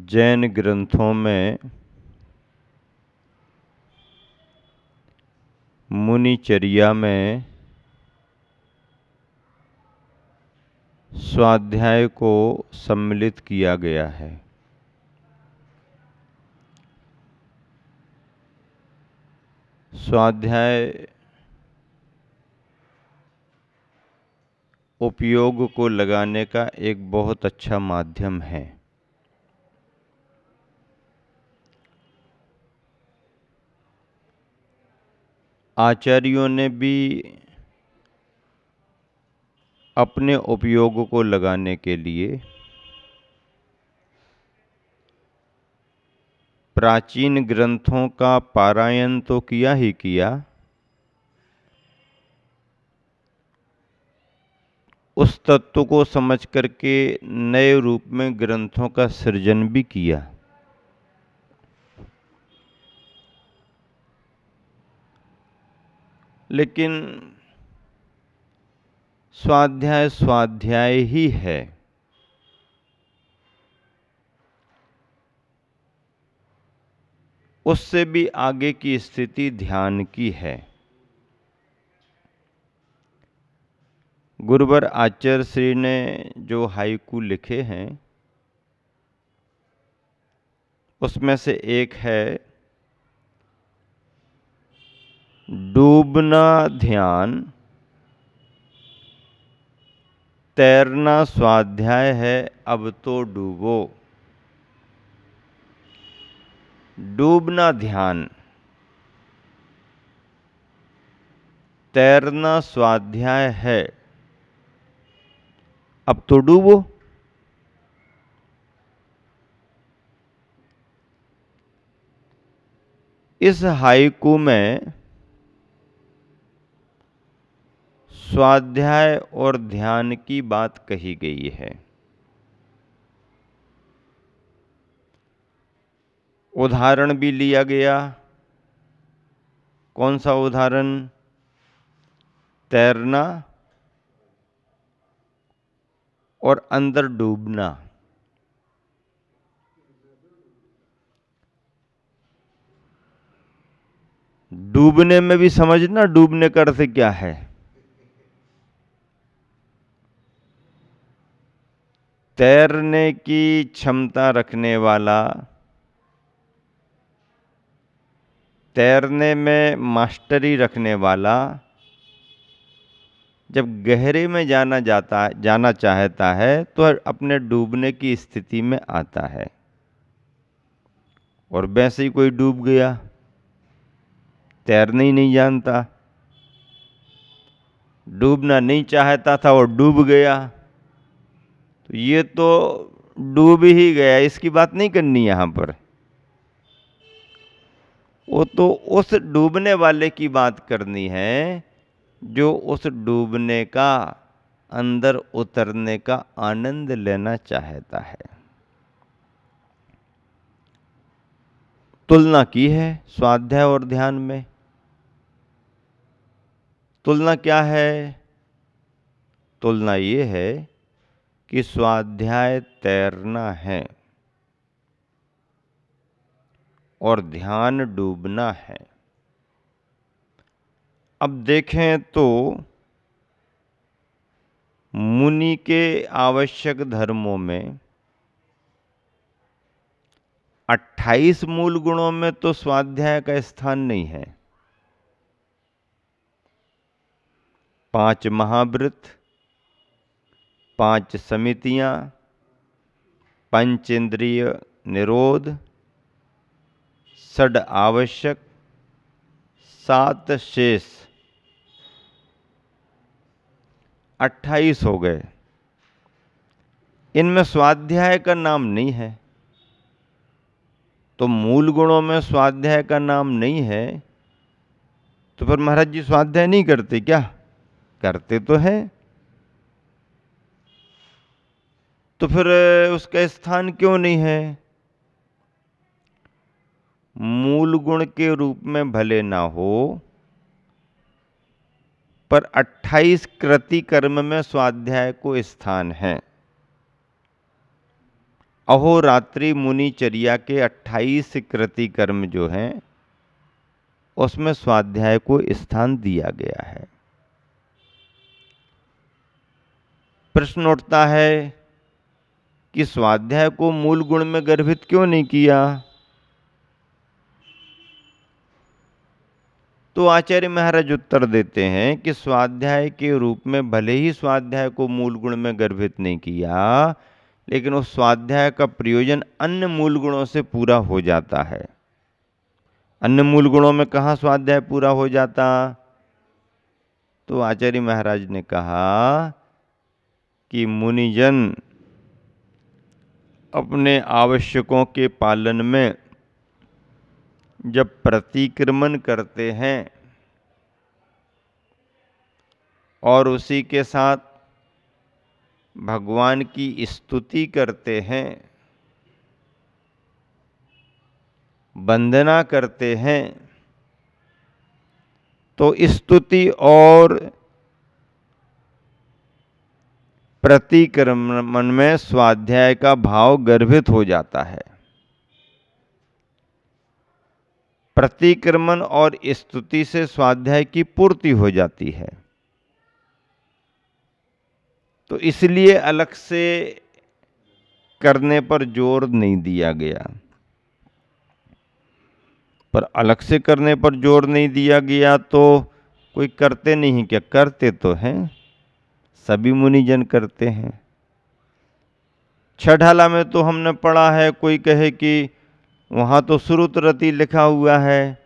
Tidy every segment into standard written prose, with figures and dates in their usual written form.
जैन ग्रंथों में मुनिचर्या में स्वाध्याय को सम्मिलित किया गया है। स्वाध्याय उपयोग को लगाने का एक बहुत अच्छा माध्यम है। आचार्यों ने भी अपने उपयोग को लगाने के लिए प्राचीन ग्रंथों का पारायण तो किया ही किया, उस तत्व को समझ करके नए रूप में ग्रंथों का सृजन भी किया। लेकिन स्वाध्याय स्वाध्याय ही है। उससे भी आगे की स्थिति ध्यान की है। गुरुवर आचार्य श्री ने जो हाइकू लिखे हैं उसमें से एक है, डूबना ध्यान तैरना स्वाध्याय है, अब तो डूबो। डूबना ध्यान, तैरना स्वाध्याय है, अब तो डूबो। इस हाइकू में स्वाध्याय और ध्यान की बात कही गई है। उदाहरण भी लिया गया। कौन सा उदाहरण? तैरना और अंदर डूबना। डूबने में भी समझना, डूबने का अर्थ क्या है। तैरने की क्षमता रखने वाला, तैरने में मास्टरी रखने वाला जब गहरे में जाना चाहता है तो अपने डूबने की स्थिति में आता है। और वैसे ही कोई डूब गया, तैरना ही नहीं जानता, डूबना नहीं चाहता था और डूब गया, तो ये तो डूब ही गया, इसकी बात नहीं करनी यहां पर। वो तो उस डूबने वाले की बात करनी है जो उस डूबने का, अंदर उतरने का आनंद लेना चाहता है। तुलना की है स्वाध्याय और ध्यान में। तुलना क्या है? तुलना ये है कि स्वाध्याय तैरना है और ध्यान डूबना है। अब देखें तो मुनि के आवश्यक धर्मों में 28 मूल गुणों में तो स्वाध्याय का स्थान नहीं है। 5 महाव्रत, 5 समितियां, पंचेंद्रिय निरोध, 6 आवश्यक, 7 शेष, 28 हो गए। इनमें स्वाध्याय का नाम नहीं है। तो मूल गुणों में स्वाध्याय का नाम नहीं है तो फिर महाराज जी स्वाध्याय नहीं करते क्या? करते तो है। तो फिर उसका स्थान क्यों नहीं है? मूल गुण के रूप में भले ना हो, पर 28 कृति कर्म में स्वाध्याय को स्थान है। अहोरात्रि मुनिचर्या के 28 कृति कर्म जो हैं उसमें स्वाध्याय को स्थान दिया गया है। प्रश्न उठता है कि स्वाध्याय को मूल गुण में गर्भित क्यों नहीं किया? तो आचार्य महाराज उत्तर देते हैं कि स्वाध्याय के रूप में भले ही स्वाध्याय को मूल गुण में गर्भित नहीं किया, लेकिन उस स्वाध्याय का प्रयोजन अन्य मूल गुणों से पूरा हो जाता है। अन्य मूल गुणों में कहाँ स्वाध्याय पूरा हो जाता? तो आचार्य महाराज ने कहा कि मुनिजन अपने आवश्यकों के पालन में जब प्रतिक्रमण करते हैं और उसी के साथ भगवान की स्तुति करते हैं, वंदना करते हैं, तो स्तुति और प्रतिक्रमण में स्वाध्याय का भाव गर्भित हो जाता है। प्रतिक्रमण और स्तुति से स्वाध्याय की पूर्ति हो जाती है। तो इसलिए अलग से करने पर जोर नहीं दिया गया। पर अलग से करने पर जोर नहीं दिया गया तो कोई करते नहीं क्या? करते तो हैं, सभी मुनिजन करते हैं। छठाला में तो हमने पढ़ा है, कोई कहे कि वहाँ तो श्रुत रति लिखा हुआ है,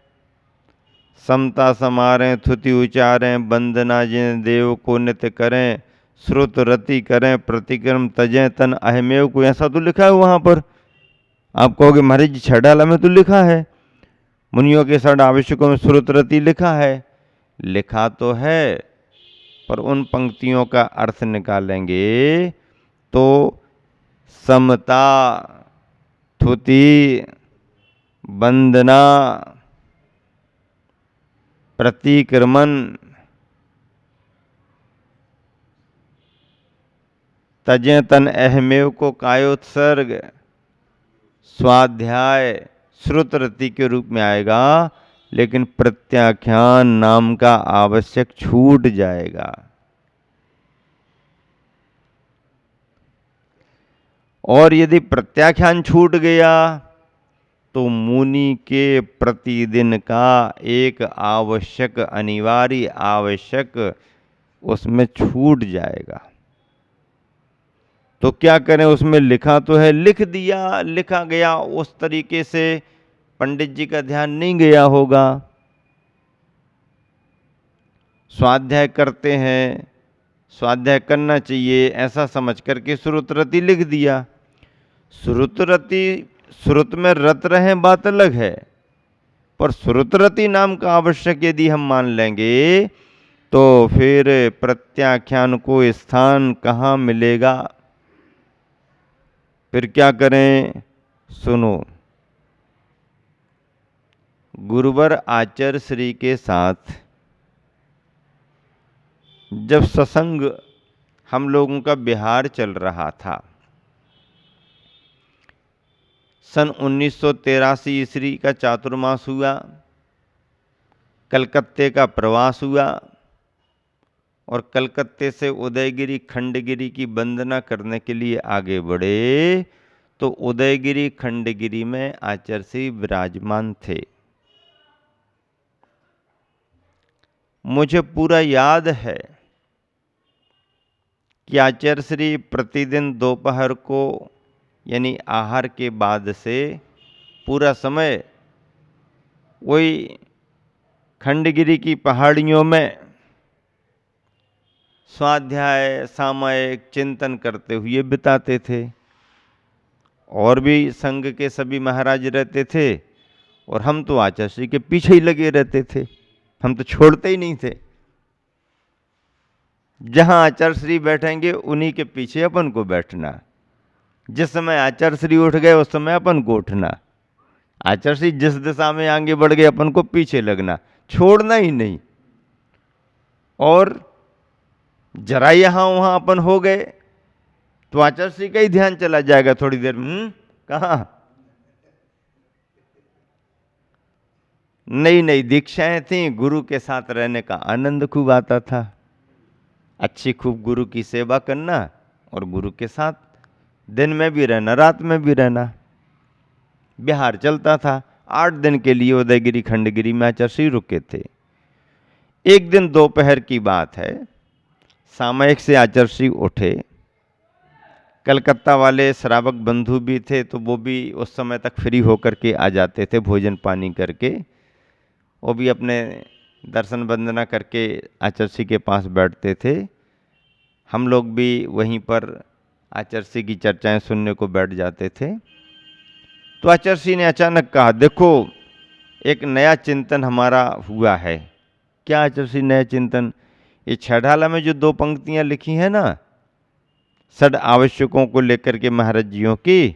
समता समारें, थुति उचारें, वंदना जिन देव को नित्य करें, श्रुत रति करें, प्रतिक्रम तजें तन अहमेव को, ऐसा तो लिखा है वहाँ पर। आप कहोगे महाराज जी छठाला में तो लिखा है, मुनियों के षड आवश्यकों में श्रुत रति लिखा है। लिखा तो है, पर उन पंक्तियों का अर्थ निकालेंगे तो समता, थुति, वंदना, प्रतिक्रमण, तजें तन अहमेव को कायोत्सर्ग, स्वाध्याय श्रुत रति के रूप में आएगा, लेकिन प्रत्याख्यान नाम का आवश्यक छूट जाएगा। और यदि प्रत्याख्यान छूट गया तो मुनि के प्रतिदिन का एक आवश्यक, अनिवार्य आवश्यक उसमें छूट जाएगा। तो क्या करें? उसमें लिखा तो है, लिख दिया, लिखा गया उस तरीके से पंडित जी का ध्यान नहीं गया होगा। स्वाध्याय करते हैं, स्वाध्याय करना चाहिए ऐसा समझ करके श्रुत रति लिख दिया। श्रुत रति, श्रुत में रत रहे बात अलग है, पर श्रुत रति नाम का आवश्यक यदि हम मान लेंगे तो फिर प्रत्याख्यान को स्थान कहाँ मिलेगा? फिर क्या करें? सुनो, गुरुवर आचार्य श्री के साथ जब सत्संग हम लोगों का बिहार चल रहा था, सन 1983 ईस्वी का चातुर्मास हुआ, कलकत्ते का प्रवास हुआ और कलकत्ते से उदयगिरी खंडगिरी की वंदना करने के लिए आगे बढ़े तो उदयगिरी खंडगिरी में आचार्य श्री विराजमान थे। मुझे पूरा याद है कि आचार्य श्री प्रतिदिन दोपहर को यानी आहार के बाद से पूरा समय वही खंडगिरी की पहाड़ियों में स्वाध्याय, सामायिक चिंतन करते हुए बिताते थे। और भी संघ के सभी महाराज रहते थे और हम तो आचार्य श्री के पीछे ही लगे रहते थे, हम तो छोड़ते ही नहीं थे। जहां आचार्य श्री बैठेंगे उन्हीं के पीछे अपन को बैठना। जिस समय आचार्य श्री उठ गए उस समय अपन को उठना। आचार्य श्री जिस दिशा में आगे बढ़ गए अपन को पीछे लगना, छोड़ना ही नहीं। और जरा यहां वहां अपन हो गए तो आचर्षी का ही ध्यान चला जाएगा थोड़ी देर में। कहाँ नई नई दीक्षाएं थी, गुरु के साथ रहने का आनंद खूब आता था। अच्छी खूब गुरु की सेवा करना और गुरु के साथ दिन में भी रहना, रात में भी रहना। बिहार चलता था। 8 दिन के लिए उदयगिरी खंडगिरी में आचर्षी रुके थे। एक दिन दोपहर की बात है, सामयिक से आचर्षी उठे। कलकत्ता वाले श्रावक बंधु भी थे, तो वो भी उस समय तक फ्री होकर के आ जाते थे भोजन पानी करके। वो भी अपने दर्शन वंदना करके आचर्षी के पास बैठते थे। हम लोग भी वहीं पर आचर्षी की चर्चाएं सुनने को बैठ जाते थे। तो आचर्षी ने अचानक कहा, देखो एक नया चिंतन हमारा हुआ है। क्या आचर्षी नया चिंतन? ये छठाला में जो 2 पंक्तियां लिखी हैं ना, षड आवश्यकों को लेकर के महाराज जियों की,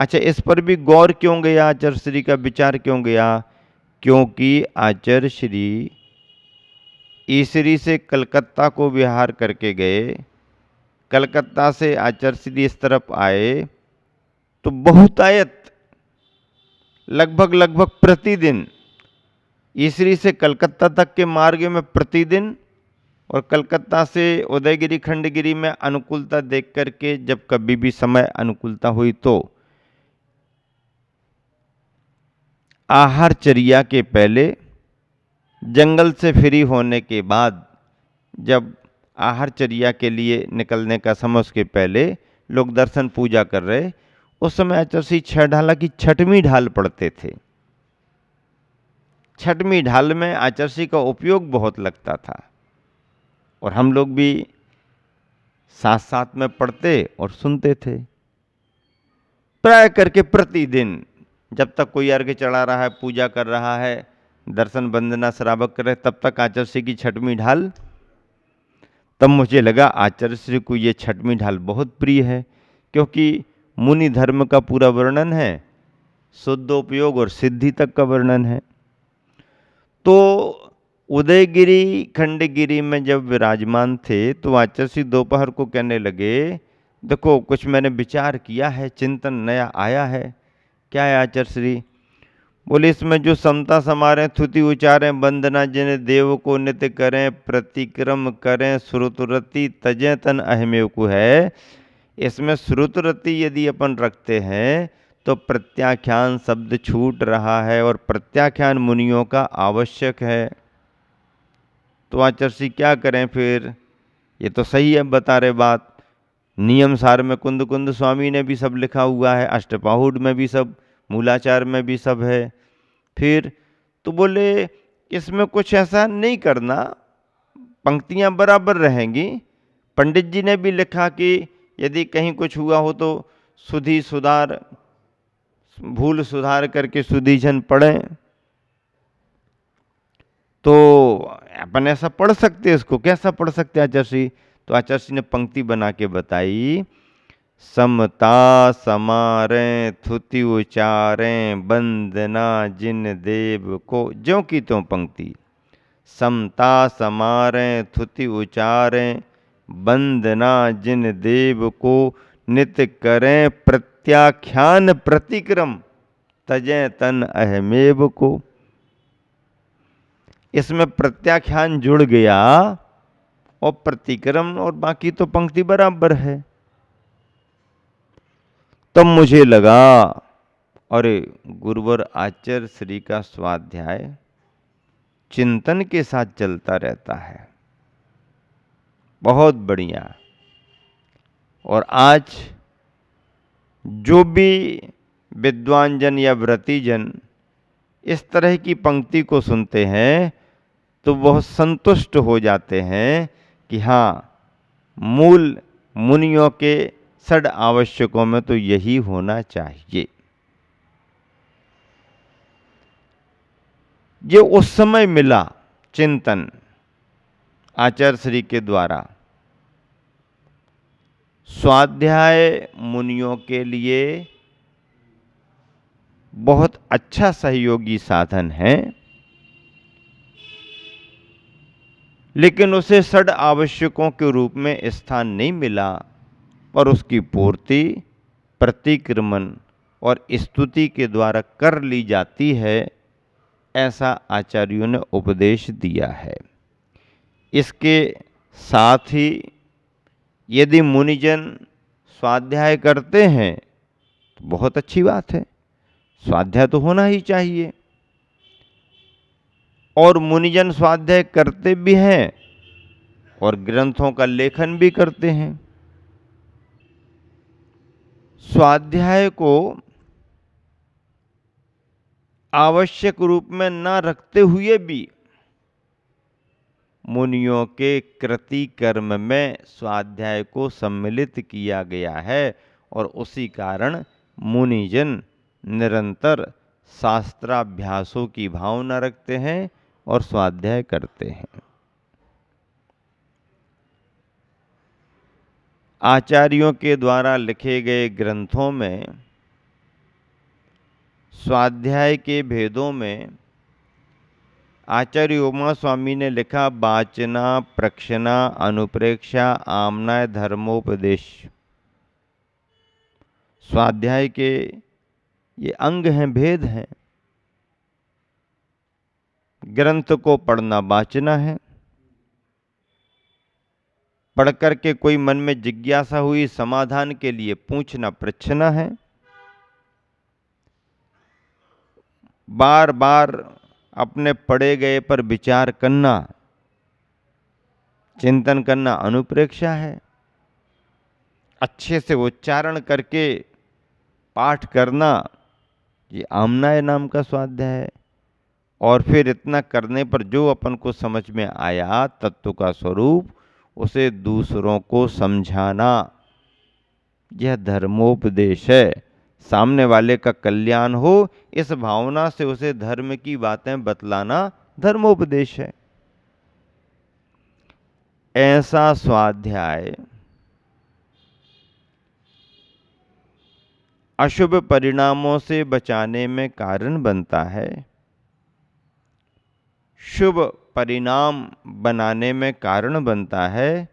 अच्छा इस पर भी गौर क्यों गया, आचार्य श्री का विचार क्यों गया? क्योंकि आचार्य श्री ईसरी से कलकत्ता को विहार करके गए। कलकत्ता से आचार्य श्री इस तरफ आए तो बहुतायत लगभग प्रतिदिन ईसरी से कलकत्ता तक के मार्ग में प्रतिदिन, और कलकत्ता से उदयगिरी खंडगिरी में अनुकूलता देख करके जब कभी भी समय अनुकूलता हुई तो आहारचर्या के पहले, जंगल से फ्री होने के बाद, जब आहारचर्या के लिए निकलने का समय उसके पहले लोग दर्शन पूजा कर रहे, उस समय आचर्षी 6 ढाला की 6वीं ढाल पढ़ते थे। 6वीं ढाल में आचर्षी का उपयोग बहुत लगता था और हम लोग भी साथ साथ में पढ़ते और सुनते थे। प्राय करके प्रतिदिन जब तक कोई अर्घ्य चढ़ा रहा है, पूजा कर रहा है, दर्शन वंदना श्रावक कर रहे, तब तक आचर्षी की 6वीं ढाल। तब मुझे लगा आचार्य श्री को ये 6वीं ढाल बहुत प्रिय है, क्योंकि मुनि धर्म का पूरा वर्णन है, शुद्ध उपयोग और सिद्धि तक का वर्णन है। तो उदयगिरी खंडगिरी में जब विराजमान थे तो आचार्य दोपहर को कहने लगे, देखो कुछ मैंने विचार किया है, चिंतन नया आया है। क्या है आचार्य श्री? बोले इसमें जो समता समारें, थुति उचारें, वंदना जिन देव को नित्य करें, प्रतिक्रम करें, श्रुतरति तजें तन अहमेव को है। इसमें श्रुतरति यदि अपन रखते हैं तो प्रत्याख्यान शब्द छूट रहा है और प्रत्याख्यान मुनियों का आवश्यक है। तो आचार्य क्या करें फिर? ये तो सही है बता रहे बात। नियम सार में कुंद कुंद स्वामी ने भी सब लिखा हुआ है, अष्टपाहुड़ में भी सब, मूलाचार में भी सब है। फिर तो बोले इसमें कुछ ऐसा नहीं करना, पंक्तियां बराबर रहेंगी। पंडित जी ने भी लिखा कि यदि कहीं कुछ हुआ हो तो सुधी सुधार, भूल सुधार करके सुधीजन पढ़ें। तो अपन ऐसा पढ़ सकते हैं, इसको कैसा पढ़ सकते हैं आचार्य? तो आचार्य ने पंक्ति बना के बताई, समता समारें, थुति उचारें, वंदना जिन देव को। ज्यों की त्यों पंक्ति, समता समारें, थुति उचारें, वंदना जिन देव को नित्य करें, प्रत्याख्यान प्रतिक्रम तजें तन अहमेव को। इसमें प्रत्याख्यान जुड़ गया और प्रतिक्रम और बाकी तो पंक्ति बराबर है। तब मुझे लगा अरे गुरुवर आचार्य श्री का स्वाध्याय चिंतन के साथ चलता रहता है, बहुत बढ़िया। और आज जो भी विद्वान जन या व्रती जन इस तरह की पंक्ति को सुनते हैं तो बहुत संतुष्ट हो जाते हैं कि हाँ, मूल मुनियों के षड आवश्यकों में तो यही होना चाहिए। ये उस समय मिला चिंतन आचार्य श्री के द्वारा। स्वाध्याय मुनियों के लिए बहुत अच्छा सहयोगी साधन है, लेकिन उसे षड आवश्यकों के रूप में स्थान नहीं मिला। पर उसकी पूर्ति प्रतिक्रमण और स्तुति के द्वारा कर ली जाती है, ऐसा आचार्यों ने उपदेश दिया है। इसके साथ ही यदि मुनिजन स्वाध्याय करते हैं तो बहुत अच्छी बात है, स्वाध्याय तो होना ही चाहिए। और मुनिजन स्वाध्याय करते भी हैं और ग्रंथों का लेखन भी करते हैं। स्वाध्याय को आवश्यक रूप में न रखते हुए भी मुनियों के कृति कर्म में स्वाध्याय को सम्मिलित किया गया है और उसी कारण मुनिजन निरंतर शास्त्राभ्यासों की भावना रखते हैं और स्वाध्याय करते हैं। आचार्यों के द्वारा लिखे गए ग्रंथों में स्वाध्याय के भेदों में आचार्य उमा स्वामी ने लिखा वाचना, प्रक्षना, अनुप्रेक्षा, आमनाय, धर्मोपदेश। स्वाध्याय के ये अंग हैं, भेद हैं। ग्रंथ को पढ़ना वाचना है, पढ़ करके कोई मन में जिज्ञासा हुई, समाधान के लिए पूछना प्रश्न है। बार बार अपने पढ़े गए पर विचार करना, चिंतन करना अनुप्रेक्षा है। अच्छे से उच्चारण करके पाठ करना, ये आमनाय नाम का स्वाध्याय है। और फिर इतना करने पर जो अपन को समझ में आया तत्व का स्वरूप, उसे दूसरों को समझाना, यह धर्मोपदेश है। सामने वाले का कल्याण हो, इस भावना से उसे धर्म की बातें बतलाना धर्मोपदेश है। ऐसा स्वाध्याय अशुभ परिणामों से बचाने में कारण बनता है, शुभ परिणाम बनाने में कारण बनता है।